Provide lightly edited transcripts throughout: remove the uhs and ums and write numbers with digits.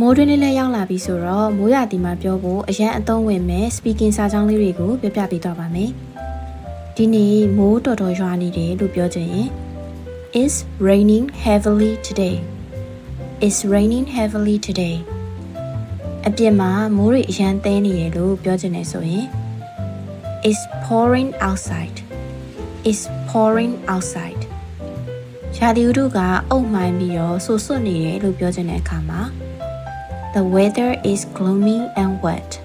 မိုးတွင်းလေးလည်းရောက်လာပြီဆိုတော့မိုးရာသီမှာပြောဖို့အရန်အသုံးဝင်မဲ့ speaking စာကြောင်းလေးတွေကိုပြပြပေးသွားပါမယ်။ဒီနေ့မိုးတော်တော်ရွာနေတယ်လို့ပြောချင်ရင် It's raining heavily today. It's raining heavily today. အပြင်မှာမိုးတွေအရန်သဲနေရလို့ပြောချင်တယ်ဆိုရင် It's pouring outside. It's pouring outside. ရာသီဥတုကအုပ်မှိုင်းပြီးတော့ဆူဆွတ်နေတယ်လို့ပြောချင်တဲ့အခါမှာThe weather is gloomy and wet.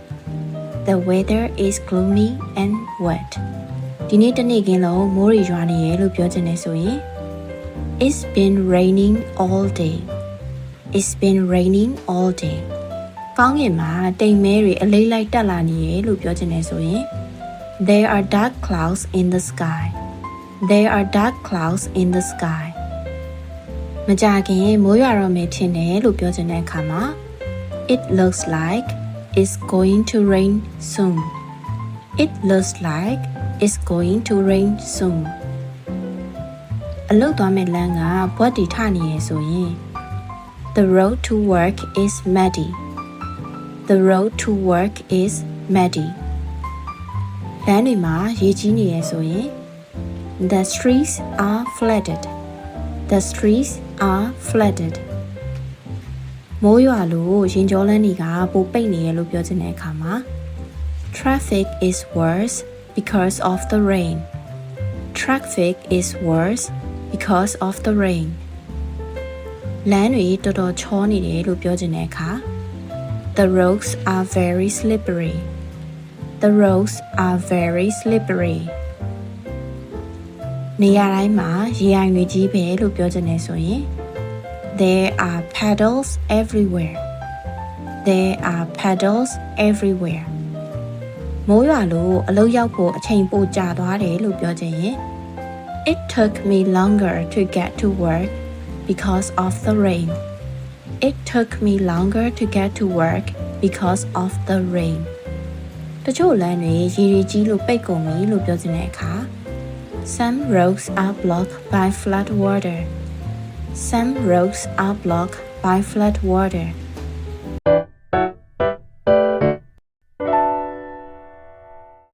The weather is gloomy and wet. ဒီနေ့တနေ့ကင်းလုံးမိုးရွာနေရလို့ပြောချင်တယ်ဆိုရင် It's been raining all day. It's been raining all day. ကောင်းကင်မှာတိမ်မဲတွေအလိမ့်လိုက်တက်လာနေရလို့ပြောချင်တယ်ဆိုရင် There are dark clouds in the sky. There are dark clouds in the sky. မကြခင်မိုးရွာတော့မယ်ထင်တယ်လို့ပြောချင်တဲ့အခါမှာ It looks like it's going to rain soon. It looks like it's going to rain soon. အလုပ်သွားမယ့်လမ်းကဘွက်တီထနေရဆိုရင် The road to work is muddy. The road to work is muddy. လမ်းတွေမှာရေကြီးနေရဆိုရင် The streets are flooded. The streets are flooded. မိုးရွာလို့ရင်ကျော်လမ်းတွေကပိုပိတ်နေရလို့ပြောချင်တဲ့အခါမှာ Traffic is worse because of the rain. Traffic is worse because of the rain. လမ်းတွေတော်တော်ချောနေတယ်လို့ပြောချင်တဲ့အခါ The roads are very slippery. The roads are very slippery. နေရာတိုင်းမှာရေအိုင်တွေကြီးပဲလို့ပြောချင်တယ်ဆိုရင် There are puddles everywhere. There are puddles everywhere. မိုးရွာလို့အလုပ်ရောက်ဖို့အချိန်ပိုကြာသွားတယ်လို့ပြောချင်ရင် It took me longer to get to work because of the rain. It took me longer to get to work because of the rain. တချို့လမ်းတွေရေတွေကြီးလို့ပိတ်ကုန်ပြီလို့ပြောချင်တဲ့အခါ Some roads are blocked by flood water. Some roads are blocked by flood water.